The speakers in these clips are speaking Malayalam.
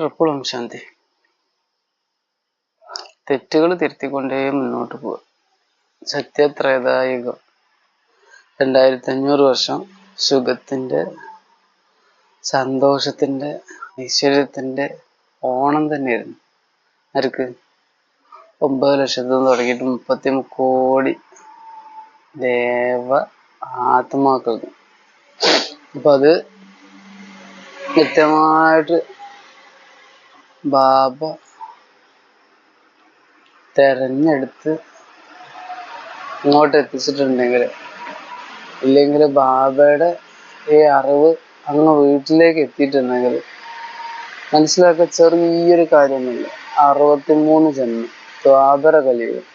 എപ്പോഴും ശാന്തി. തെറ്റുകൾ തിരുത്തിക്കൊണ്ടേ മുന്നോട്ട് പോവുക. സത്യത്രേതായുഗം 2500 വർഷം സുഖത്തിന്റെ, സന്തോഷത്തിന്റെ, ഐശ്വര്യത്തിന്റെ ഓണം തന്നെയായിരുന്നു. ആർക്ക്? 9 ലക്ഷത്തിൽ നിന്ന് തുടങ്ങിയിട്ട് 33 കോടി ദേവ ആത്മാക്കൾക്ക്. അപ്പൊ അത് കൃത്യമായിട്ട് ബാബ തെരഞ്ഞെടുത്ത് ഇങ്ങോട്ട് എത്തിച്ചിട്ടുണ്ടെങ്കിൽ, ഇല്ലെങ്കിൽ ബാബയുടെ ഈ അറിവ് അങ്ങ് വീട്ടിലേക്ക് എത്തിയിട്ടുണ്ടെങ്കിൽ മനസ്സിലാക്കുക, ചെറിയൊരു കാര്യമൊന്നുമില്ല. 63 ജന്മം ദ്വാപര കലിയുഗം.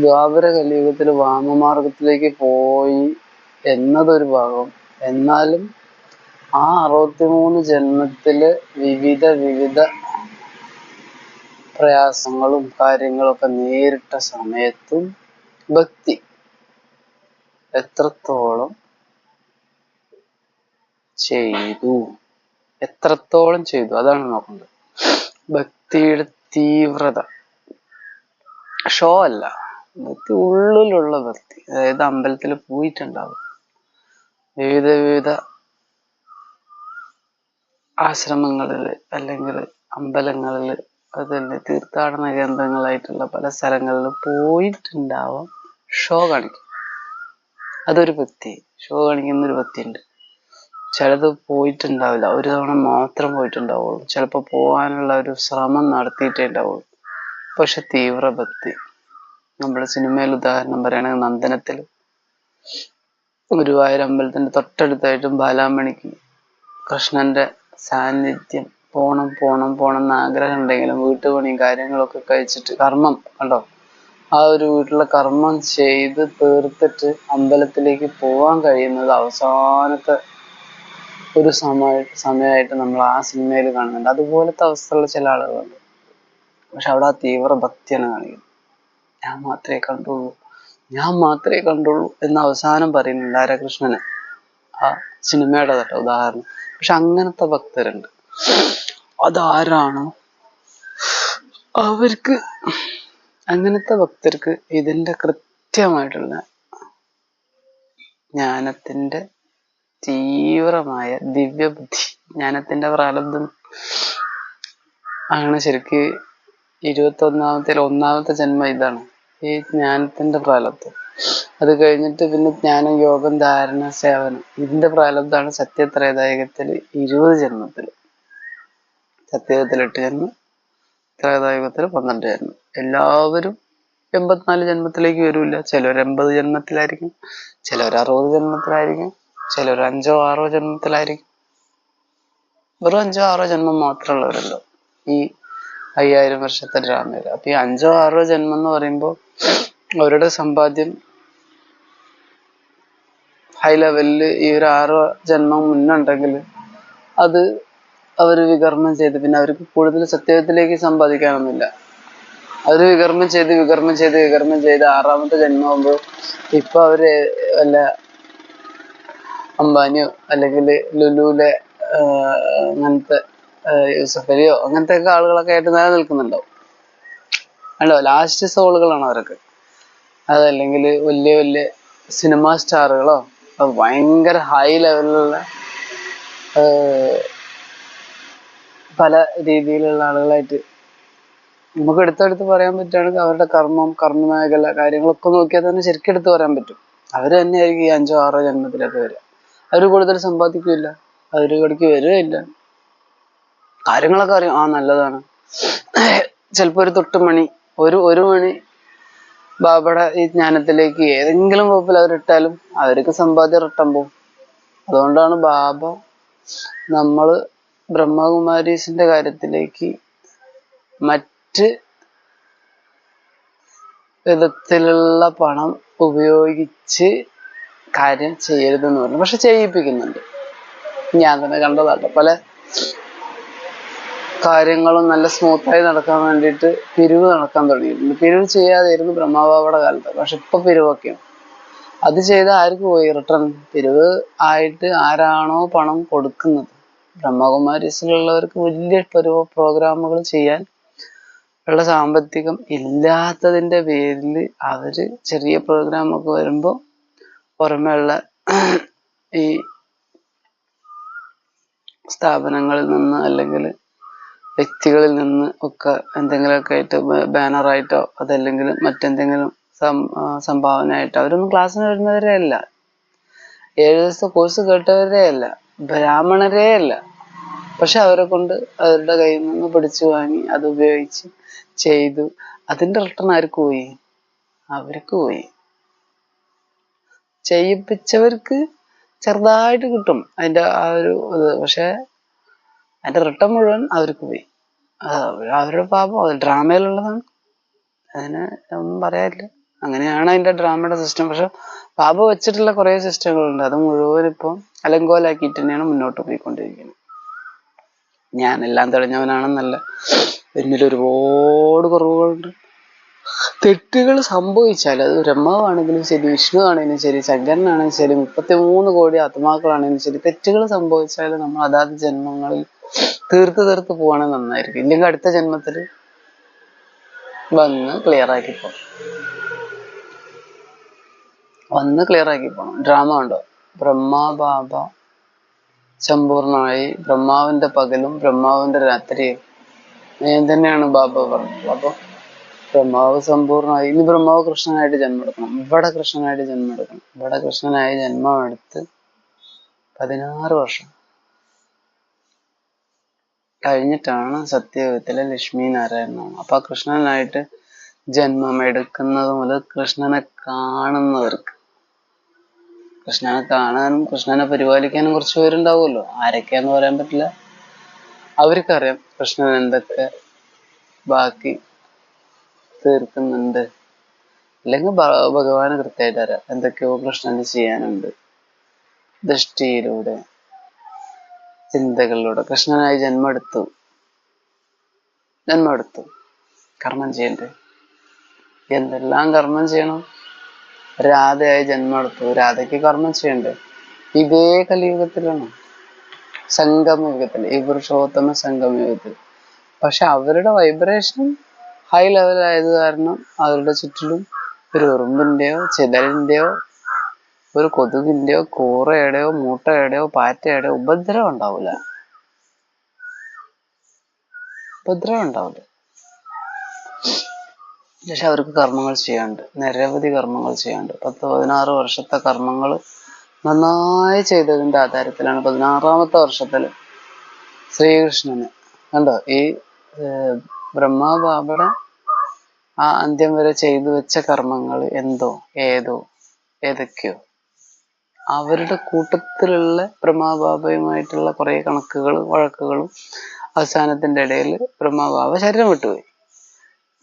ദ്വാപര കലിയുഗത്തിൽ വാമമാർഗത്തിലേക്ക് പോയി എന്നതൊരു ഭാഗം. എന്നാലും ആ 63 ജന്മത്തില് വിവിധ പ്രയാസങ്ങളും കാര്യങ്ങളൊക്കെ നേരിട്ട സമയത്തും ഭക്തി എത്രത്തോളം ചെയ്തു അതാണ് നോക്കേണ്ടത്. ഭക്തിയുടെ തീവ്രത, ഷോ അല്ല, ഭക്തി ഉള്ളിലുള്ള ഭക്തി. അതായത് അമ്പലത്തിൽ പോയിട്ടുണ്ടാവും, വിവിധ ആശ്രമങ്ങളില് അല്ലെങ്കിൽ അമ്പലങ്ങളില്, അതല്ലേ തീർത്ഥാടന കേന്ദ്രങ്ങളായിട്ടുള്ള പല സ്ഥലങ്ങളിൽ പോയിട്ടുണ്ടാവാം. ഷോ കാണിക്കും, അതൊരു ഭക്തി. ഷോ കാണിക്കുന്നൊരു ഭക്തി ഉണ്ട്. ചിലത് പോയിട്ടുണ്ടാവില്ല, ഒരു തവണ മാത്രം പോയിട്ടുണ്ടാവുള്ളൂ. ചിലപ്പോൾ പോകാനുള്ള ഒരു ശ്രമം നടത്തിയിട്ടേ ഉണ്ടാവുള്ളൂ. പക്ഷെ തീവ്ര ഭക്തി. നമ്മുടെ സിനിമയിൽ ഉദാഹരണം പറയുകയാണെങ്കിൽ നന്ദനത്തിൽ ഗുരുവായൂർ അമ്പലത്തിന്റെ തൊട്ടടുത്തായിട്ടും ബാലാമണിക്ക് കൃഷ്ണന്റെ സാന്നിധ്യം പോണം എന്ന് ആഗ്രഹം ഉണ്ടെങ്കിലും വീട്ടുപണിയും കാര്യങ്ങളൊക്കെ കഴിച്ചിട്ട് കർമ്മം കണ്ടോ, ആ ഒരു വീട്ടിലെ കർമ്മം ചെയ്ത് തീർത്തിട്ട് അമ്പലത്തിലേക്ക് പോകാൻ കഴിയുന്നത് അവസാനത്തെ ഒരു സമയമായിട്ട് നമ്മൾ ആ സിനിമയിൽ കാണുന്നുണ്ട്. അതുപോലത്തെ അവസ്ഥയുള്ള ചില ആളുകളുണ്ട്. പക്ഷെ അവിടെ ആ തീവ്ര ഭക്തിയാണ് കാണിക്കുന്നത്. ഞാൻ മാത്രമേ കണ്ടുള്ളൂ എന്ന് അവസാനം പറയുന്നുണ്ട് ഹരകൃഷ്ണന്, ആ സിനിമയുടെ തന്നെ ഉദാഹരണം. പക്ഷെ അങ്ങനത്തെ ഭക്തരുണ്ട്. അതാരാണോ അവർക്ക്, അങ്ങനത്തെ ഭക്തർക്ക് ഇതിന്റെ കൃത്യമായിട്ടുള്ള ജ്ഞാനത്തിന്റെ തീവ്രമായ ദിവ്യബുദ്ധി, ജ്ഞാനത്തിന്റെ പ്രാരബ്ധം ആണ് ശരിക്ക് 21ാമത്തെ ജന്മം. ഇതാണ് ഈ ജ്ഞാനത്തിന്റെ പ്രാരബ്ധം. അത് കഴിഞ്ഞിട്ട് പിന്നെ ജ്ഞാനം, യോഗം, ധാരണ, സേവനം, ഇതിന്റെ പ്രാരബ്ധമാണ് സത്യത്രേതായുഗത്തിൽ 20 ജന്മത്തിൽ. സത്യയുഗത്തിൽ 8 ജന്മം, ത്രേതായുഗത്തിൽ 12 ജന്മം. എല്ലാവരും 84 ജന്മത്തിലേക്ക് വരില്ല. ചിലർ 80 ജന്മത്തിലായിരിക്കും, ചിലർ 60 ജന്മത്തിലായിരിക്കും, ചിലർ 5 6 ജന്മത്തിലായിരിക്കും. വെറും 5 6 ജന്മം മാത്രമുള്ളവരല്ലോ ഈ 5000 വർഷത്തെ ഡ്രാമയിൽ. അപ്പൊ ഈ 5 6 ജന്മം എന്ന് പറയുമ്പോൾ അവരുടെ സമ്പാദ്യം ഹൈ ലെവലില് ഈ ഒരു 6 ജന്മം മുന്നുണ്ടെങ്കിൽ അത് അവർ വികർമ്മം ചെയ്ത്, പിന്നെ അവർക്ക് കൂടുതൽ സത്യത്തിലേക്ക് സമ്പാദിക്കാനൊന്നുമില്ല. അവർ വികർമ്മം ചെയ്ത് 6ാമത്തെ ജന്മമാകുമ്പോൾ ഇപ്പൊ അവര് വല്ല അംബാനിയോ അല്ലെങ്കിൽ ലുലുലെ അങ്ങനത്തെ യൂസഫലിയോ അങ്ങനത്തെ ഒക്കെ ആളുകളൊക്കെ ആയിട്ട് നിലനിൽക്കുന്നുണ്ടാവും. അല്ലോ, ലാസ്റ്റ് സോളുകളാണ് അവരൊക്കെ. അതല്ലെങ്കിൽ വലിയ സിനിമാ സ്റ്റാറുകളോ ഭയങ്കര ഹൈ ലെവലിലുള്ള പല രീതിയിലുള്ള ആളുകളായിട്ട് നമുക്ക് എടുത്തെടുത്ത് പറയാൻ പറ്റുകയാണെങ്കിൽ അവരുടെ കർമ്മമേഖല കാര്യങ്ങളൊക്കെ നോക്കിയാൽ തന്നെ ശരിക്കും എടുത്ത് പറയാൻ പറ്റും. അവർ തന്നെയായിരിക്കും ഈ 5 6 ജന്മത്തിലൊക്കെ വരിക. അവർ കൂടുതൽ സമ്പാദിക്കില്ല, അവര് കടിക്ക് വരികയില്ല. കാര്യങ്ങളൊക്കെ അറിയാം, നല്ലതാണ്. ചിലപ്പോ ഒരു തൊട്ടുമണി, ഒരു മണി ബാബയുടെ ഈ ജ്ഞാനത്തിലേക്ക് ഏതെങ്കിലും വകുപ്പിൽ അവരിട്ടാലും അവർക്ക് സമ്പാദ്യം റിട്ടം പോവും. അതുകൊണ്ടാണ് ബാബ നമ്മള് ബ്രഹ്മകുമാരീസിന്റെ കാര്യത്തിലേക്ക് മറ്റ് വിധത്തിലുള്ള പണം ഉപയോഗിച്ച് കാര്യം ചെയ്യരുതെന്ന് പറഞ്ഞു. പക്ഷെ ചെയ്യിപ്പിക്കുന്നുണ്ട്. ഞാൻ തന്നെ കണ്ടതാട്ടോ. പല കാര്യങ്ങളും നല്ല സ്മൂത്തായി നടക്കാൻ വേണ്ടിയിട്ട് പിരിവ് നടക്കാൻ തുടങ്ങിയിട്ടുണ്ട്. പിരിവ് ചെയ്യാതെയിരുന്നു ബ്രഹ്മബാബയുടെ കാലത്ത്. പക്ഷെ ഇപ്പൊ പിരിവൊക്കെയാണ്. അത് ചെയ്ത ആർക്ക് പോയി റിട്ടേൺ? പിരിവ് ആയിട്ട് ആരാണോ പണം കൊടുക്കുന്നത് ബ്രഹ്മകുമാരീസിലുള്ളവർക്ക് വലിയ പ്രോഗ്രാമുകൾ ചെയ്യാൻ ഉള്ള സാമ്പത്തികം ഇല്ലാത്തതിന്റെ പേരിൽ അവര് ചെറിയ പ്രോഗ്രാമൊക്കെ വരുമ്പോൾ പുറമേ ഉള്ള ഈ സ്ഥാപനങ്ങളിൽ നിന്ന് അല്ലെങ്കിൽ വ്യക്തികളിൽ നിന്ന് ഒക്കെ എന്തെങ്കിലുമൊക്കെ ആയിട്ട് ബാനറായിട്ടോ അതല്ലെങ്കിൽ മറ്റെന്തെങ്കിലും സംഭാവന ആയിട്ടോ അവരൊന്നും ക്ലാസ്സിന് വരുന്നവരേ അല്ല, 7 ദിവസത്തെ കോഴ്സ് കേട്ടവരേ അല്ല, ബ്രാഹ്മണരേ അല്ല. പക്ഷെ അവരെ കൊണ്ട് അവരുടെ കയ്യിൽ നിന്ന് പിടിച്ചു വാങ്ങി അത് ഉപയോഗിച്ച് ചെയ്തു. അതിന്റെ റിട്ടേൺ ആർക്ക് പോയി? അവർക്ക് പോയി. ചെയ്യിപ്പിച്ചവർക്ക് ചെറുതായിട്ട് കിട്ടും അതിന്റെ ആ ഒരു ഇത്, പക്ഷെ അതിന്റെ റിട്ടേൺ മുഴുവൻ അവർക്ക് പോയി. അവരുടെ പാപം. അത് ഡ്രാമയിലുള്ളതാണ്, അതിന് ഒന്നും പറയാനില്ല. അങ്ങനെയാണ് അതിന്റെ ഡ്രാമയുടെ സിസ്റ്റം. പക്ഷെ ബാബ വെച്ചിട്ടുള്ള കുറെ സിസ്റ്റങ്ങളുണ്ട്, അത് മുഴുവൻ ഇപ്പം അലങ്കോലാക്കിയിട്ട് തന്നെയാണ് മുന്നോട്ട് പോയിക്കൊണ്ടിരിക്കുന്നത്. ഞാനെല്ലാം തെളിഞ്ഞവനാണെന്നല്ല, എന്നിൽ ഒരുപാട് കുറവുകളുണ്ട്. തെറ്റുകൾ സംഭവിച്ചാൽ അത് ബ്രഹ്മാവാണെങ്കിലും ശരി, വിഷ്ണു ആണെങ്കിലും ശരി, ശങ്കരനാണെങ്കിലും ശരി, 33 കോടി ആത്മാക്കളാണെങ്കിലും ശരി, തെറ്റുകൾ സംഭവിച്ചാൽ നമ്മൾ അതാത് ജന്മങ്ങളിൽ തീർത്ത് പോവാണെങ്കിൽ നന്നായിരിക്കും. ഇല്ലെങ്കിൽ അടുത്ത ജന്മത്തിൽ വന്ന് ക്ലിയർ ആക്കി പോണം. ഡ്രാമ ഉണ്ടോ? ബ്രഹ്മാബാബ സമ്പൂർണമായി ബ്രഹ്മാവിന്റെ പകലും ബ്രഹ്മാവിന്റെ രാത്രിയും ഞാൻ തന്നെയാണ് ബാബ പറഞ്ഞത്. അപ്പൊ ബ്രഹ്മാവ് സമ്പൂർണമായി. ഇനി ബ്രഹ്മാവ് കൃഷ്ണനായിട്ട് ജന്മം എടുക്കണം, ഇവിടെ കൃഷ്ണനായിട്ട് ജന്മം എടുക്കണം. ഇവിടെ കൃഷ്ണനായി ജന്മം എടുത്ത് 16 വർഷം കഴിഞ്ഞിട്ടാണ് സത്യയുഗത്തിലെ ലക്ഷ്മി നാരായണനാണ്. അപ്പൊ കൃഷ്ണനായിട്ട് ജന്മം എടുക്കുന്നത് മുതൽ കൃഷ്ണനെ കാണുന്നവർക്ക്, കൃഷ്ണനെ കാണാനും കൃഷ്ണനെ പരിപാലിക്കാനും കുറച്ച് പേരുണ്ടാവുമല്ലോ, ആരൊക്കെയാന്ന് പറയാൻ പറ്റില്ല. അവർക്കറിയാം കൃഷ്ണൻ എന്തൊക്കെ ബാക്കി തീർക്കുന്നുണ്ട്. അല്ലെങ്കിൽ ഭഗവാന് കൃത്യമായിട്ട് അറിയാം എന്തൊക്കെയോ കൃഷ്ണന് ചെയ്യാനുണ്ട്. ദൃഷ്ടിയിലൂടെ, ചിന്തകളിലൂടെ. കൃഷ്ണനായി ജന്മെടുത്തു, കർമ്മം ചെയ്യണ്ടേ? എന്തെല്ലാം കർമ്മം ചെയ്യണം? രാധയായി ജന്മെടുത്തു, രാധയ്ക്ക് കർമ്മം ചെയ്യണ്ടേ? ഇതേ കലിയുഗത്തിലാണ്, സംഗമയുഗത്തിൽ, ഈ പുരുഷോത്തമ സംഗമയുഗത്തിൽ. പക്ഷെ അവരുടെ വൈബ്രേഷൻ ഹൈ ലെവലായത് കാരണം അവരുടെ ചുറ്റിലും ഒരു ഉറുമ്പിന്റെയോ ചിതലിന്റെയോ ഒരു കൊതുകിന്റെയോ കൂറയുടെയോ മൂട്ടയുടെയോ പാറ്റയുടെയോ ഉപദ്രവം ഉണ്ടാവില്ല. പക്ഷെ അവർക്ക് കർമ്മങ്ങൾ ചെയ്യാണ്ട്, നിരവധി കർമ്മങ്ങൾ ചെയ്യാണ്ട്. 10-16 വർഷത്തെ കർമ്മങ്ങൾ നന്നായി ചെയ്തതിന്റെ ആധാരത്തിലാണ് 16ാമത്തെ വർഷത്തില് ശ്രീകൃഷ്ണന് കണ്ടോ ഈ ബ്രഹ്മാബാബയുടെ ആ അന്ത്യം വരെ ചെയ്തു വെച്ച കർമ്മങ്ങൾ ഏതൊക്കെയോ അവരുടെ കൂട്ടത്തിലുള്ള ബ്രഹ്മാബാബയുമായിട്ടുള്ള കുറെ കണക്കുകളും വഴക്കുകളും അവസാനത്തിന്റെ ഇടയിൽ ബ്രഹ്മാബാബ ശരീരം വിട്ടുപോയി.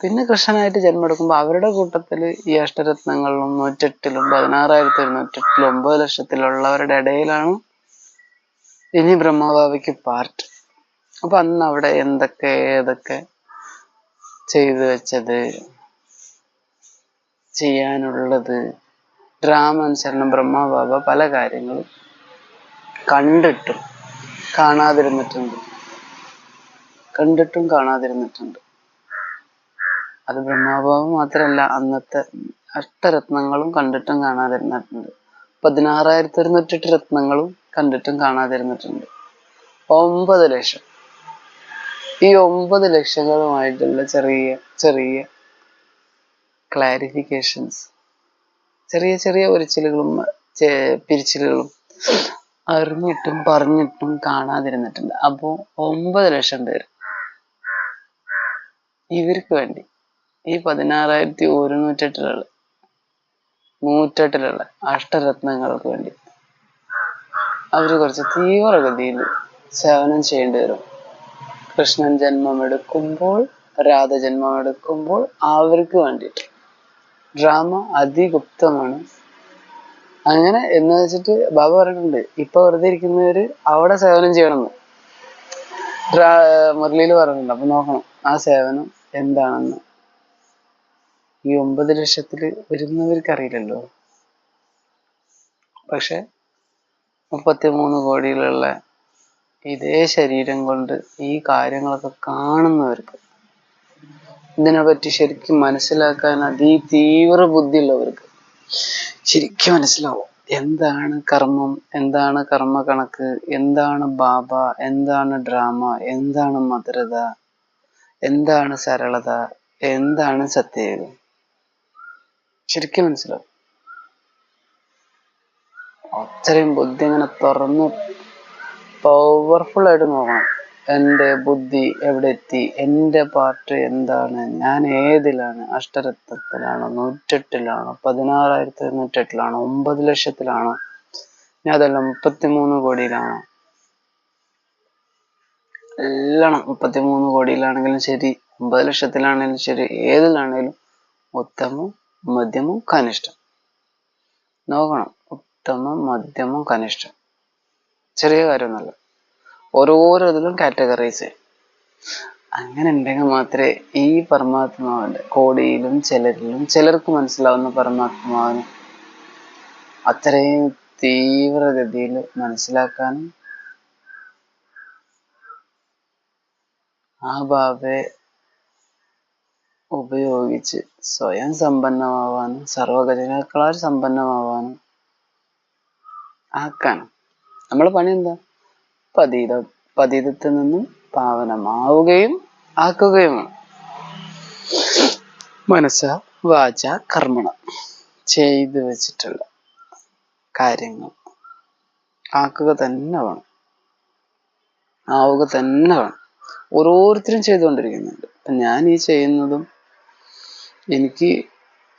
പിന്നെ കൃഷ്ണനായിട്ട് ജന്മെടുക്കുമ്പോൾ അവരുടെ കൂട്ടത്തിൽ ഈ അഷ്ടരത്നങ്ങളിലും 108-ലും 16,108-ലും 9 ലക്ഷത്തിലുള്ളവരുടെ ഇടയിലാണ് ഇനി ബ്രഹ്മബാബയ്ക്ക് പാർട്ട്. അപ്പൊ അന്ന് അവിടെ ഏതൊക്കെ ചെയ്തു വെച്ചത്, ചെയ്യാനുള്ളത്, ഡ്രാമാനുസരണം ബ്രഹ്മബാബ പല കാര്യങ്ങളും കണ്ടിട്ടും കാണാതിരുന്നിട്ടുണ്ട്. അത് ബ്രഹ്മബാബ മാത്രമല്ല, അന്നത്തെ അഷ്ടരത്നങ്ങളും കണ്ടിട്ടും കാണാതിരുന്നിട്ടുണ്ട്. 16,108 രത്നങ്ങളും കണ്ടിട്ടും കാണാതിരുന്നിട്ടുണ്ട്. 9 ലക്ഷം. ഈ 9 ലക്ഷങ്ങളുമായിട്ടുള്ള ചെറിയ ക്ലാരിഫിക്കേഷൻസ്, ചെറിയ ഒരിച്ചിലുകളും പിരിച്ചിലുകളും അറിഞ്ഞിട്ടും പറഞ്ഞിട്ടും കാണാതിരുന്നിട്ടുണ്ട്. അപ്പോ 9 ലക്ഷം പേര് ഇവർക്ക് വേണ്ടി, ഈ 16,108-ലുള്ള അഷ്ടരത്നങ്ങൾക്ക് വേണ്ടി അവര് കുറച്ച് തീവ്രഗതിയിൽ സേവനം ചെയ്യേണ്ടി വരും. കൃഷ്ണൻ ജന്മമെടുക്കുമ്പോൾ, രാധ ജന്മമെടുക്കുമ്പോൾ അവർക്ക് വേണ്ടിയിട്ട് ഡ്രാമ അതിഗുപ്തമാണ്. അങ്ങനെ എന്ന് വെച്ചിട്ട് ബാബ പറഞ്ഞിട്ടുണ്ട്, ഇപ്പൊ വെറുതെ ഇരിക്കുന്നവര് അവിടെ സേവനം ചെയ്യണമെന്ന് മുരളിയിൽ പറഞ്ഞിട്ടുണ്ട്. അപ്പൊ നോക്കണം ആ സേവനം എന്താണെന്ന്. ഈ 9 ലക്ഷത്തില് വരുന്നവർക്ക് അറിയില്ലല്ലോ. പക്ഷെ 33 കോടിയിലുള്ള ഇതേ ശരീരം കൊണ്ട് ഈ കാര്യങ്ങളൊക്കെ കാണുന്നവർക്ക്, ഇതിനെപ്പറ്റി ശരിക്കും മനസ്സിലാക്കാൻ തീവ്ര ബുദ്ധിയുള്ളവർക്ക് ശരിക്കും മനസ്സിലാവും എന്താണ് കർമ്മം, എന്താണ് കർമ്മ കണക്ക്, എന്താണ് ബാബ, എന്താണ് ഡ്രാമ, എന്താണ് മധുരത, എന്താണ് സരളത, എന്താണ് സത്യയുഗം. ശരിക്കും മനസ്സിലാവും. അത്രയും ബുദ്ധി ഇങ്ങനെ തുറന്ന് പവർഫുൾ ആയിട്ട് നോക്കണം. എൻ്റെ ബുദ്ധി എവിടെ എത്തി, എൻ്റെ പാർട്ട് എന്താണ്, ഞാൻ ഏതിലാണ്, അഷ്ടരത്നത്തിലാണോ, 108-ലാണോ, 16,108-ലാണോ, 9 ലക്ഷത്തിലാണോ, ഞാൻ അതല്ല 33 കോടിയിലാണോ, എല്ലാം 33 കോടിയിലാണെങ്കിലും ശരി, 9 ലക്ഷത്തിലാണെങ്കിലും ശരി, ഏതിലാണെങ്കിലും ഉത്തമം മധ്യമം കനിഷ്ഠം നോക്കണം. ഉത്തമം മധ്യമം കനിഷ്ഠം ചെറിയ കാര്യമൊന്നുമല്ല. ഓരോരോ ഇതിലും കാറ്റഗറൈസ് ചെയ്യും. അങ്ങനെ ഉണ്ടെങ്കിൽ മാത്രമേ ഈ പരമാത്മാവിന്റെ കോടിയിലും ചിലർക്ക് മനസ്സിലാവുന്ന പരമാത്മാവിന് അത്രയും തീവ്രഗതിയിൽ മനസ്സിലാക്കാനും ആ ബാബയെ ഉപയോഗിച്ച് സ്വയം സമ്പന്നമാവാനും സർവ്വഗജനേക്കാൾ സമ്പന്നമാവാനും ആക്കാനും. നമ്മളെ പണി എന്താ? പതീതത്തിൽ നിന്നും പാവനമാവുകയും ആക്കുകയുമാണ്. മനസ്സ വാച കർമ്മണ ചെയ്തു വെച്ചിട്ടുള്ള കാര്യങ്ങൾ ആക്കുക തന്നെ വേണം, ആവുക തന്നെ വേണം. ഓരോരുത്തരും ചെയ്തുകൊണ്ടിരിക്കുന്നുണ്ട്. ഞാൻ ഈ ചെയ്യുന്നതും എനിക്ക്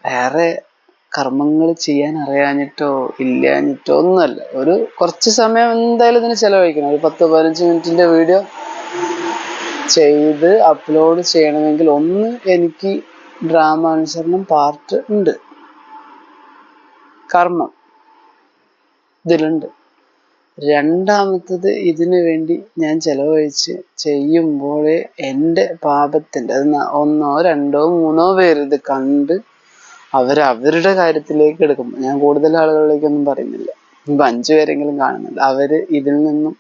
വേറെ കർമ്മങ്ങൾ ചെയ്യാൻ അറിയാഞ്ഞിട്ടോ ഇല്ലാഞ്ഞിട്ടോ ഒന്നുമല്ല. കുറച്ച് സമയം എന്തായാലും ഇതിന് ചെലവഴിക്കണം. ഒരു 10-15 മിനിറ്റിന്റെ വീഡിയോ ചെയ്ത് അപ്ലോഡ് ചെയ്യണമെങ്കിൽ ഒന്ന് എനിക്ക് ഡ്രാമാനുസരണം പാർട്ട് ഉണ്ട്, കർമ്മം ഇതിലുണ്ട്. രണ്ടാമത്തത് ഇതിനു വേണ്ടി ഞാൻ ചെലവഴിച്ച് ചെയ്യുമ്പോഴേ എൻ്റെ പാപത്തിൻ്റെ അത് 1, 2, 3 പേര് ഇത് കണ്ട് അവരുടെ കാര്യത്തിലേക്ക് എടുക്കും. ഞാൻ കൂടുതൽ ആളുകളിലേക്കൊന്നും പറയുന്നില്ല. ഇപ്പൊ 5 പേരെങ്കിലും കാണുന്നുണ്ട്. അവര് ഇതിൽ നിന്നും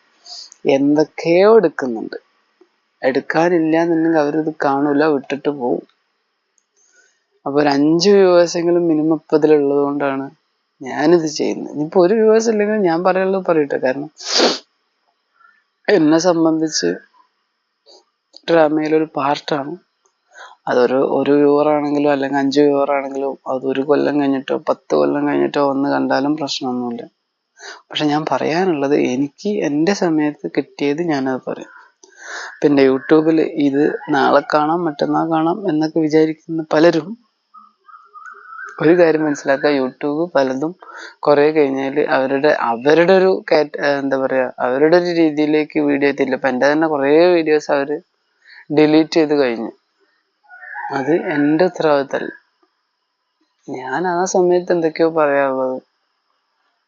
എന്തൊക്കെയോ എടുക്കുന്നുണ്ട്. എടുക്കാനില്ല എന്നുണ്ടെങ്കിൽ അവരിത് കാണൂല, വിട്ടിട്ട് പോവും. അപ്പൊ ഒരു 5 വ്യൂവേഴ്സെങ്കിലും മിനിമം ഇപ്പൊ ഇതിലുള്ളത് കൊണ്ടാണ് ഞാനിത് ചെയ്യുന്നത്. ഇനിയിപ്പോ ഒരു വ്യൂവേഴ്സ് ഇല്ലെങ്കിൽ ഞാൻ പറയുള്ളത് പറയട്ടെ. കാരണം എന്നെ സംബന്ധിച്ച് ഡ്രാമയിലൊരു പാർട്ടാണ്. ഒരു വ്യൂവർ ആണെങ്കിലും അല്ലെങ്കിൽ 5 വ്യൂവർ ആണെങ്കിലും അത് 1 കൊല്ലം കഴിഞ്ഞിട്ടോ 10 കൊല്ലം കഴിഞ്ഞിട്ടോ വന്ന് കണ്ടാലും പ്രശ്നമൊന്നുമില്ല. പക്ഷെ ഞാൻ പറയാനുള്ളത്, എനിക്ക് എൻ്റെ സമയത്ത് കിട്ടിയത് ഞാനത് പറയാം. പിന്നെ യൂട്യൂബിൽ ഇത് നാളെ കാണാം മറ്റന്നാൾ കാണാം എന്നൊക്കെ വിചാരിക്കുന്ന പലരും ഒരു കാര്യം മനസ്സിലാക്കുക, യൂട്യൂബ് പലതും കുറെ കഴിഞ്ഞാൽ അവരുടെ ഒരു എന്താ പറയാ, അവരുടെ ഒരു രീതിയിലേക്ക് വീഡിയോ എത്തില്ല. ഇപ്പൊ എൻ്റെ തന്നെ കുറെ വീഡിയോസ് അവര് ഡിലീറ്റ് ചെയ്ത് കഴിഞ്ഞു. അത് എൻ്റെ ഉത്തരവാദിത്തമല്ല. ഞാൻ ആ സമയത്ത് എന്തൊക്കെയോ പറയാനുള്ളത്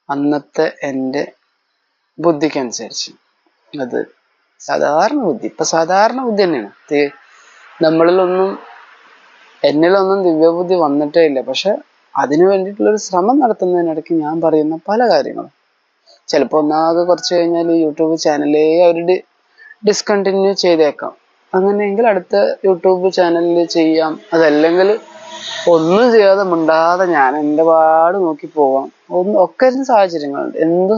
അന്നത്തെ എൻ്റെ ബുദ്ധിക്കനുസരിച്ച്, അത് സാധാരണ ബുദ്ധി, ഇപ്പൊ സാധാരണ ബുദ്ധി തന്നെയാണ്. എന്നിലൊന്നും ദിവ്യബുദ്ധി വന്നിട്ടേ ഇല്ല. പക്ഷെ അതിനു വേണ്ടിയിട്ടുള്ളൊരു ശ്രമം നടത്തുന്നതിനിടയ്ക്ക് ഞാൻ പറയുന്ന പല കാര്യങ്ങളും ചിലപ്പോൾ ഒന്നാകെ കുറച്ച് കഴിഞ്ഞാൽ യൂട്യൂബ് ചാനലേ അവര് ഡിസ്കണ്ടിന്യൂ ചെയ്തേക്കാം. അങ്ങനെയെങ്കിൽ അടുത്ത യൂട്യൂബ് ചാനലിൽ ചെയ്യാം. അതല്ലെങ്കിൽ ഒന്നും ചെയ്യാതെ മിണ്ടാതെ ഞാൻ എൻ്റെ പാട് നോക്കി പോവാം. ഒക്കെ സാഹചര്യങ്ങളുണ്ട്. എന്തിനും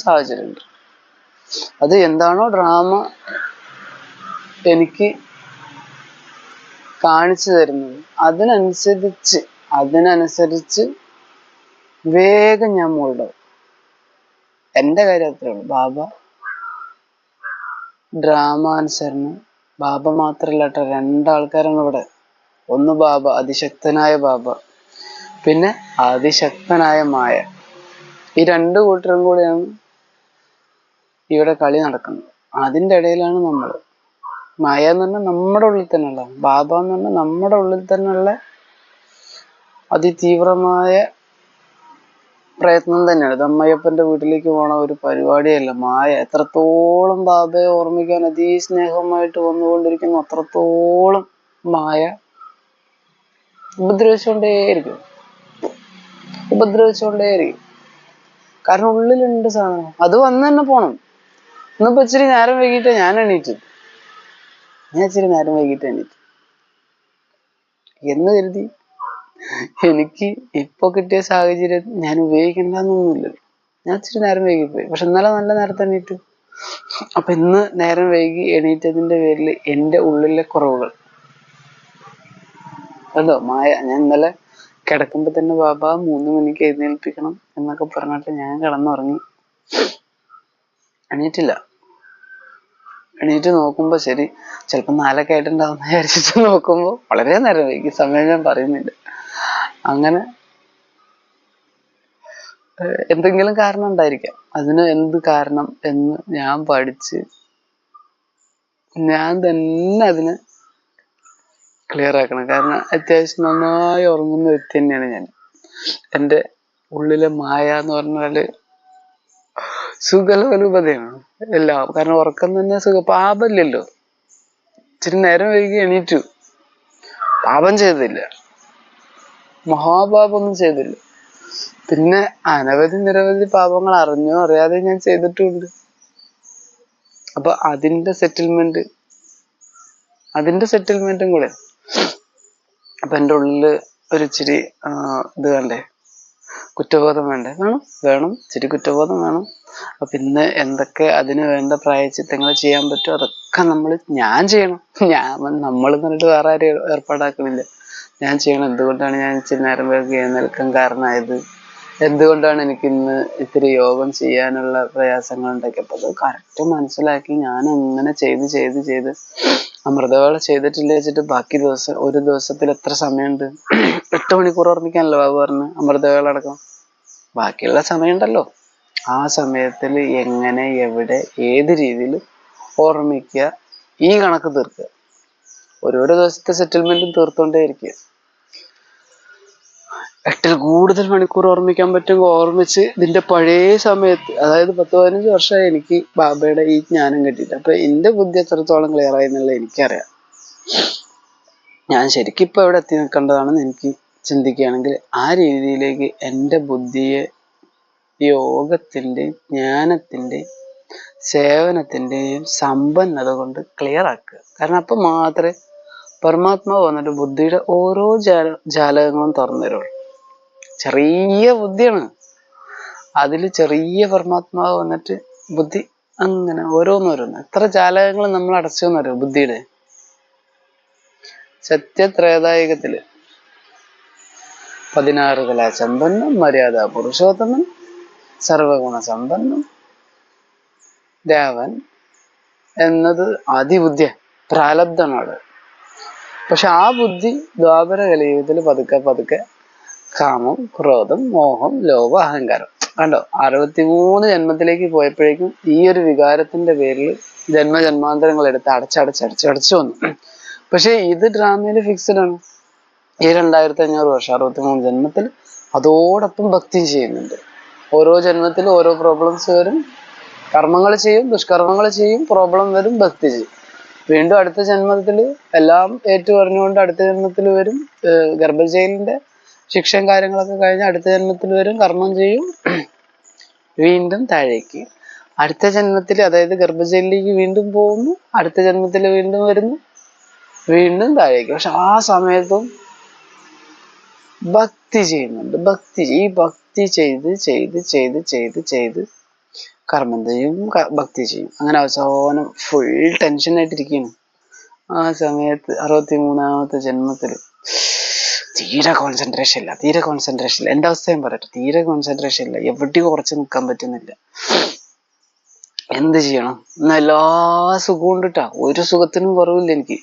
സാഹചര്യമുണ്ട്. അത് എന്താണോ ഡ്രാമ എനിക്ക് കാണിച്ചു തരുന്നത് അതിനനുസരിച്ച് വേഗം ഞാൻ മോൾഡാവും. എൻ്റെ കാര്യം അത്രേ ഉള്ളൂ. ബാബ ഡ്രാമാനുസരണം, ബാബ മാത്രല്ല കേട്ടോ, 2 ആൾക്കാരാണ് ഇവിടെ. ഒന്ന് ബാബ, അതിശക്തനായ ബാബ, പിന്നെ അതിശക്തനായ മായ. ഈ 2 കൂട്ടരും കൂടെയാണ് ഇവിടെ കളി നടക്കുന്നത്. അതിൻ്റെ ഇടയിലാണ് നമ്മൾ. മായ എന്ന് പറഞ്ഞാൽ നമ്മുടെ ഉള്ളിൽ തന്നെയുള്ള, ബാബ എന്ന് പറഞ്ഞാൽ നമ്മുടെ ഉള്ളിൽ തന്നെയുള്ള അതിതീവ്രമായ പ്രയത്നം തന്നെയാണ്. അമ്മയപ്പന്റെ വീട്ടിലേക്ക് പോണ ഒരു പരിപാടിയല്ല. മായ എത്രത്തോളം ബാബയെ ഓർമ്മിക്കാൻ അതിസ്നേഹമായിട്ട് വന്നുകൊണ്ടിരിക്കുന്നു, അത്രത്തോളം മായ ഉപദ്രവിച്ചുകൊണ്ടേയിരിക്കും. കാരണം ഉള്ളിലുണ്ട് സാധനം, അത് വന്ന് തന്നെ പോണം. ഇന്നിപ്പോ ഇച്ചിരി നേരം വൈകിട്ട് ഞാൻ എണീറ്റു എന്ന് കരുതി എനിക്ക് ഇപ്പൊ കിട്ടിയ സാഹചര്യം ഞാൻ ഉപയോഗിക്കണ്ടെന്നൊന്നുമില്ല. ഞാൻ ഇച്ചിരി നേരം വൈകിപ്പോയി, പക്ഷെ ഇന്നലെ നല്ല നേരത്തെ എണീറ്റു. അപ്പൊ ഇന്ന് നേരം വൈകി എണീറ്റതിന്റെ പേരിൽ എന്റെ ഉള്ളിലെ കുറവുകൾ അതോ മായ. ഞാൻ ഇന്നലെ കിടക്കുമ്പോ തന്നെ ബാബ 3 മണിക്ക് എഴുന്നേൽപ്പിക്കണം എന്നൊക്കെ പറഞ്ഞിട്ട് ഞാൻ കിടന്നുറങ്ങി. എണീറ്റ് നോക്കുമ്പോ ശരി ചിലപ്പോ 4 ആയിട്ടുണ്ടാവും വിചാരിച്ചിട്ട് നോക്കുമ്പോ വളരെ നേരം വൈകി. സമയം ഞാൻ പറയുന്നില്ല. അങ്ങനെ എന്തെങ്കിലും കാരണം ഉണ്ടായിരിക്കാം. അതിന് എന്ത് കാരണം എന്ന് ഞാൻ പഠിച്ച് ഞാൻ തന്നെ അതിനെ ക്ലിയർ ആക്കണം. കാരണം അത്യാവശ്യം നന്നായി ഉറങ്ങുന്ന വ്യക്തി തന്നെയാണ് ഞാൻ. എൻ്റെ ഉള്ളിലെ മായ എന്ന് പറഞ്ഞാല് സുഖലോലുപതയാണ് എല്ലാം. കാരണം ഉറക്കം തന്നെ പാപമില്ലല്ലോ. ഇച്ചിരി നേരം വൈകി എണീറ്റു, പാപം ചെയ്തില്ല, മഹാപാപമൊന്നും ചെയ്തില്ല. പിന്നെ അനവധി നിരവധി പാപങ്ങൾ അറിഞ്ഞോ അറിയാതെ ഞാൻ ചെയ്തിട്ടുണ്ട്. അപ്പൊ അതിന്റെ സെറ്റിൽമെന്റും കൂടെ. അപ്പൊ എൻ്റെ ഉള്ളില് ഒരിച്ചിരി ഇത് വേണ്ടേ, കുറ്റബോധം വേണ്ടേ? വേണം, ഇച്ചിരി കുറ്റബോധം വേണം. അപ്പൊ പിന്നെ എന്തൊക്കെ അതിന് വേണ്ട പ്രായശ്ചിത്തങ്ങൾ ചെയ്യാൻ പറ്റുമോ അതൊക്കെ ഞാൻ ചെയ്യണം. നമ്മൾ എന്നിട്ട് വേറെ ആരും ഏർപ്പാടാക്കണില്ല, ഞാൻ ചെയ്യണം. എന്തുകൊണ്ടാണ് ഞാൻ ഇച്ചിരി നേരം വൈകി എഴുന്നേൽക്കാൻ കാരണമായത്, എന്തുകൊണ്ടാണ് എനിക്ക് ഇന്ന് ഇത്തിരി യോഗം ചെയ്യാനുള്ള പ്രയാസങ്ങൾ ഉണ്ടാക്കിയപ്പോൾ അത് കറക്റ്റ് മനസ്സിലാക്കി ഞാൻ അങ്ങനെ ചെയ്ത് അമൃതവേള ചെയ്തിട്ടില്ല വെച്ചിട്ട് ബാക്കി ഒരു ദിവസത്തിൽ എത്ര സമയമുണ്ട്? 8 മണിക്കൂർ ഓർമ്മിക്കാനല്ലോ ബാബു പറഞ്ഞു, അമൃതവേള അടക്കം. ബാക്കിയുള്ള സമയമുണ്ടല്ലോ, ആ സമയത്തിൽ എങ്ങനെ, എവിടെ, ഏത് രീതിയിൽ ഓർമ്മിക്കുക, ഈ കണക്ക് തീർക്കുക. ഓരോരോ ദിവസത്തെ സെറ്റിൽമെന്റും തീർത്തോണ്ടേ ഇരിക്കുക. 8-ൽ കൂടുതൽ മണിക്കൂർ ഓർമ്മിക്കാൻ പറ്റുമെങ്കിൽ ഓർമ്മിച്ച് ഇതിന്റെ പഴയ സമയത്ത്, അതായത് 10-15 വർഷമായി എനിക്ക് ബാബയുടെ ഈ ജ്ഞാനം കിട്ടിയിട്ട്. അപ്പൊ എന്റെ ബുദ്ധി എത്രത്തോളം ക്ലിയർ ആയി എന്നുള്ളത് എനിക്കറിയാം. ഞാൻ ശരിക്കും ഇപ്പൊ എവിടെ എത്തി നിൽക്കേണ്ടതാണെന്ന് എനിക്ക് ചിന്തിക്കുകയാണെങ്കിൽ ആ രീതിയിലേക്ക് എൻ്റെ ബുദ്ധിയെ യോഗത്തിന്റെയും ജ്ഞാനത്തിന്റെയും സേവനത്തിന്റെയും സമ്പന്നത കൊണ്ട് ക്ലിയർ ആക്കുക. കാരണം അപ്പൊ മാത്രമേ പരമാത്മാവ് വന്നിട്ട് ബുദ്ധിയുടെ ഓരോ ജാലകങ്ങളും തുറന്നു തരുള്ളൂ. ചെറിയ ബുദ്ധിയാണ്, അതിൽ ചെറിയ പരമാത്മാവ് വന്നിട്ട് ബുദ്ധി അങ്ങനെ ഓരോന്നോരോന്ന് എത്ര ജാലകങ്ങൾ നമ്മൾ അടച്ചു എന്നറിയോ ബുദ്ധിയുടെ. സത്യത്രേതായുഗത്തില് 16 കലാസമ്പന്നം, മര്യാദ പുരുഷോത്തമൻ, സർവഗുണ സമ്പന്നം രാവൻ എന്നത് അതിബുദ്ധിയ, പ്രാലബ്ധമാണ്. പക്ഷെ ആ ബുദ്ധി ദ്വാപര കലിയുഗത്തിൽ പതുക്കെ കാമം, ക്രോധം, മോഹം, ലോഭ, അഹങ്കാരം കണ്ടോ 63 ജന്മത്തിലേക്ക് പോയപ്പോഴേക്കും ഈ ഒരു വികാരത്തിന്റെ പേരിൽ ജന്മജന്മാന്തരങ്ങൾ എടുത്ത് അടച്ചു വന്നു. പക്ഷെ ഇത് ഡ്രാമയിൽ ഫിക്സഡ് ആണ്. ഈ 2500 വർഷം 63 ജന്മത്തിൽ അതോടൊപ്പം ഭക്തി ചെയ്യുന്നുണ്ട്. ഓരോ ജന്മത്തിലും ഓരോ പ്രോബ്ലംസ് വരും, കർമ്മങ്ങൾ ചെയ്യും, ദുഷ്കർമ്മങ്ങൾ ചെയ്യും, പ്രോബ്ലം വരും, ഭക്തി ചെയ്യും. വീണ്ടും അടുത്ത ജന്മത്തിൽ എല്ലാം ഏറ്റുപറഞ്ഞുകൊണ്ട് അടുത്ത ജന്മത്തിൽ വരും, ഗർഭജയിലിന്റെ ശിക്ഷയും കാര്യങ്ങളൊക്കെ കഴിഞ്ഞ് അടുത്ത ജന്മത്തിൽ വരും, കർമ്മം ചെയ്യും, വീണ്ടും താഴേക്ക്. അടുത്ത ജന്മത്തിൽ അതായത് ഗർഭജയിലിലേക്ക് വീണ്ടും പോകുന്നു, അടുത്ത ജന്മത്തിൽ വീണ്ടും വരുന്നു, വീണ്ടും താഴേക്ക്. പക്ഷെ ആ സമയത്തും ഭക്തി ചെയ്യുന്നുണ്ട്. ഈ ഭക്തി ചെയ്ത് കർമ്മം ചെയ്യും, ഭക്തി ചെയ്യും. അങ്ങനെ അവസാനം ഫുൾ ടെൻഷനായിട്ടിരിക്കുകയാണ്. ആ സമയത്ത് 63ാമത്തെ ജന്മത്തില് തീരെ കോൺസെൻട്രേഷൻ ഇല്ല. എൻ്റെ അവസ്ഥയും പറയട്ടെ, തീരെ കോൺസെൻട്രേഷൻ ഇല്ല, എവിടെയും ഉറച്ചു നിൽക്കാൻ പറ്റുന്നില്ല. എന്ത് ചെയ്യണം? എല്ലാ സുഖവും ഉണ്ടിട്ടാ, ഒരു സുഖത്തിനും കുറവില്ല എനിക്ക്.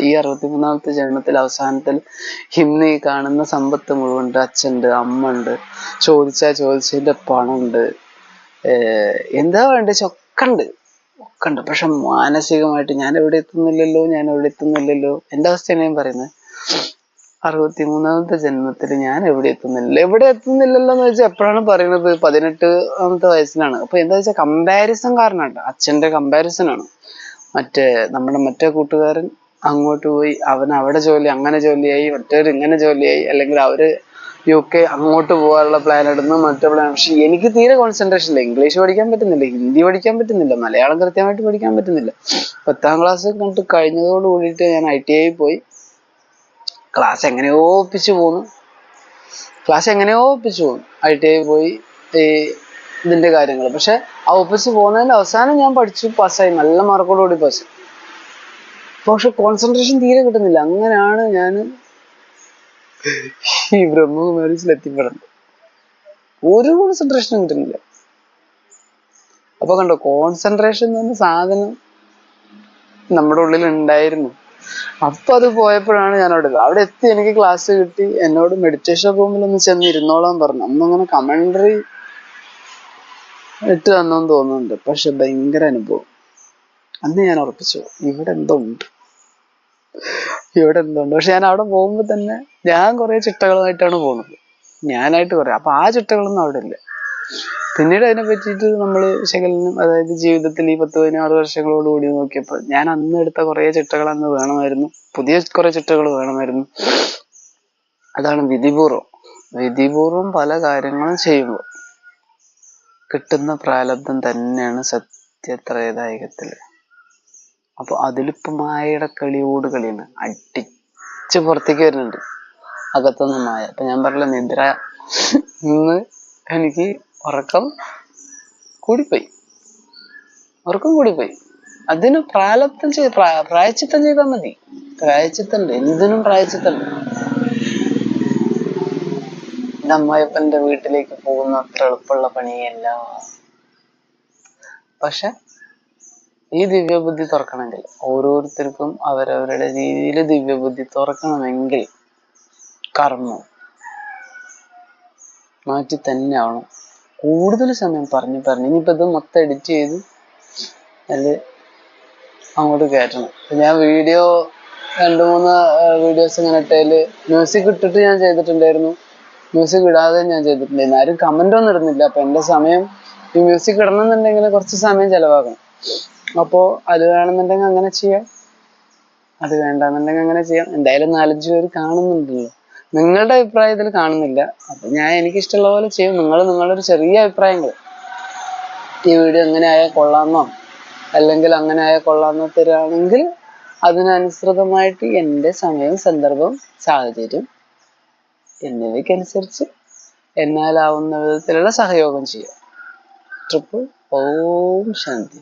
ഈ 63ാമത്തെ ജന്മത്തിൽ അവസാനത്തിൽ ഇന്ന് ഈ കാണുന്ന സമ്പത്ത് മുഴുവൻ ഉണ്ട്. അച്ഛനുണ്ട്, അമ്മ ഉണ്ട്, ചോദിച്ചതിന്റെ പണമുണ്ട്, എന്താ വേണ്ട ഒക്കെ ഉണ്ട്. പക്ഷെ മാനസികമായിട്ട് ഞാൻ എവിടെ എത്തുന്നില്ലല്ലോ. എൻ്റെ അവസ്ഥയാണ് ഞാൻ പറയുന്നത്. 63ാമത്തെ ജന്മത്തിൽ ഞാൻ എവിടെ എത്തുന്നില്ലല്ലോ എന്ന് വെച്ചാൽ എപ്പോഴാണ് പറയുന്നത്? 18ാമത്തെ വയസ്സിലാണ്. അപ്പൊ എന്താ വെച്ചാൽ കമ്പാരിസൺ കാരണമാണ്, അച്ഛന്റെ കമ്പാരിസൺ ആണ്. മറ്റേ കൂട്ടുകാരൻ അങ്ങോട്ട് പോയി, അവൻ അവിടെ അങ്ങനെ ജോലിയായി, മറ്റവർ ഇങ്ങനെ ജോലിയായി, അല്ലെങ്കിൽ അവര് UK അങ്ങോട്ട് പോകാനുള്ള പ്ലാൻ ഇടുന്നു, മറ്റേ പ്ലാൻ. പക്ഷെ എനിക്ക് തീരെ കോൺസെൻട്രേഷൻ ഇല്ല. ഇംഗ്ലീഷ് പഠിക്കാൻ പറ്റുന്നില്ല, ഹിന്ദി പഠിക്കാൻ പറ്റുന്നില്ല, മലയാളം കൃത്യമായിട്ട് പഠിക്കാൻ പറ്റുന്നില്ല. 10ാം ക്ലാസ് കണ്ട് കഴിഞ്ഞതോട് കൂടിയിട്ട് ഞാൻ ITI പോയി. ക്ലാസ് എങ്ങനെയോ ഒപ്പിച്ചു പോന്നു. ITI പോയി ഈ ഇതിന്റെ കാര്യങ്ങൾ. പക്ഷെ ആ ഒപ്പിച്ച് പോകുന്നതിന്റെ അവസാനം ഞാൻ പഠിച്ചു, പാസ്സായി, നല്ല മാർക്കോടുകൂടി പാസ്. പക്ഷെ കോൺസെൻട്രേഷൻ തീരെ കിട്ടുന്നില്ല. അങ്ങനെയാണ് ഞാൻ ഈ ബ്രഹ്മകുമാരീസിൽ എത്തിപ്പെടുന്നത്. ഒരു കോൺസെൻട്രേഷനും കിട്ടുന്നില്ല. അപ്പൊ കണ്ടോ, കോൺസെൻട്രേഷൻ എന്ന് പറഞ്ഞ സാധനം നമ്മുടെ ഉള്ളിൽ ഉണ്ടായിരുന്നു. അപ്പൊ അത് പോയപ്പോഴാണ് ഞാൻ അവിടെ എത്തി. എനിക്ക് ക്ലാസ് കിട്ടി. എന്നോട് മെഡിറ്റേഷൻ റൂമിൽ ഒന്ന് ചെന്ന് ഇരുന്നോളാൻ പറഞ്ഞു. അന്നങ്ങനെ കമന്ററി ഇട്ട് തന്നെന്ന് തോന്നുന്നുണ്ട്. പക്ഷെ ഭയങ്കര അനുഭവം. അന്ന് ഞാൻ ഉറപ്പിച്ചു, ഇവിടെ എന്തോ ഉണ്ട്. പക്ഷെ ഞാൻ അവിടെ പോകുമ്പോ തന്നെ ഞാൻ കുറെ ചിട്ടകളുമായിട്ടാണ് പോകുന്നത്. ഞാനായിട്ട് കുറെ. അപ്പൊ ആ ചിട്ടകളൊന്നും അവിടെ ഇല്ല. പിന്നീട് അതിനെ പറ്റിയിട്ട് നമ്മൾ വിശകലനം, അതായത് ജീവിതത്തിൽ ഈ 10-16 വർഷങ്ങളോടുകൂടി നോക്കിയപ്പോൾ ഞാൻ അന്ന് എടുത്ത കുറെ ചിട്ടകൾ അന്ന് വേണമായിരുന്നു. പുതിയ കുറെ ചിട്ടകൾ വേണമായിരുന്നു. അതാണ് വിധിപൂർവം പല കാര്യങ്ങളും ചെയ്യുമ്പോൾ കിട്ടുന്ന പ്രാരബ്ധം തന്നെയാണ് സത്യത്രയദായകത്തില്. അപ്പൊ അതിലിപ്പോ മായയുടെ കളിയാണ്. അടിച്ച് പുറത്തേക്ക് വരുന്നുണ്ട് അകത്തൊന്നും മായ. അപ്പൊ ഞാൻ പറഞ്ഞില്ല, നിദ്ര ഇന്ന് എനിക്ക് ഉറക്കം കൂടിപ്പോയി. അതിന് പ്രായച്ചിത്തം ചെയ്താൽ മതി. പ്രായച്ചിത്തണ്ട്, എന്തിനും പ്രായച്ചിത്തണ്ട്. അമ്മായിപ്പന്റെ വീട്ടിലേക്ക് പോകുന്ന അത്ര എളുപ്പമുള്ള പണിയല്ല. പക്ഷെ ഈ ദിവ്യബുദ്ധി തുറക്കണമെങ്കിൽ, ഓരോരുത്തർക്കും അവരവരുടെ രീതിയിൽ ദിവ്യബുദ്ധി തുറക്കണമെങ്കിൽ കർമ്മം മാറ്റി തന്നെ ആവണം. കൂടുതൽ സമയം പറഞ്ഞു ഇനിയിപ്പോ ഇത് മൊത്തം എഡിറ്റ് ചെയ്ത് അതില് അങ്ങോട്ട് കയറ്റണം. ഞാൻ 2-3 വീഡിയോസ് ഇങ്ങനെ ഇട്ടതില് മ്യൂസിക് ഇട്ടിട്ട് ഞാൻ ചെയ്തിട്ടുണ്ടായിരുന്നു, മ്യൂസിക് ഇടാതെ ഞാൻ ചെയ്തിട്ടുണ്ടായിരുന്നു. ആരും കമന്റ് ഒന്നും ഇടുന്നില്ല. അപ്പൊ എന്റെ സമയം ഈ മ്യൂസിക് ഇടണമെന്നുണ്ടെങ്കിൽ കുറച്ച് സമയം ചെലവാക്കണം. അപ്പോ അത് വേണമെന്നുണ്ടെങ്കിൽ അങ്ങനെ ചെയ്യാം, അത് വേണ്ടെന്നുണ്ടെങ്കിൽ അങ്ങനെ ചെയ്യാം. എന്തായാലും 4-5 പേര് കാണുന്നുണ്ടല്ലോ. നിങ്ങളുടെ അഭിപ്രായത്തിൽ കാണുന്നില്ല. അപ്പൊ ഞാൻ എനിക്കിഷ്ടമുള്ള പോലെ ചെയ്യും. നിങ്ങളൊരു ചെറിയ അഭിപ്രായങ്ങൾ, ഈ വീഡിയോ എങ്ങനെ ആയാൽ കൊള്ളാമെന്നോ അല്ലെങ്കിൽ അങ്ങനെ ആയാൽ കൊള്ളാമെന്നോ തരാണെങ്കിൽ അതിനനുസൃതമായിട്ട് എൻ്റെ സമയം, സന്ദർഭം, സാഹചര്യം എന്നിവയ്ക്കനുസരിച്ച് എന്നാലാവുന്ന വിധത്തിലുള്ള സഹയോഗം ചെയ്യാം. ഓം ശാന്തി.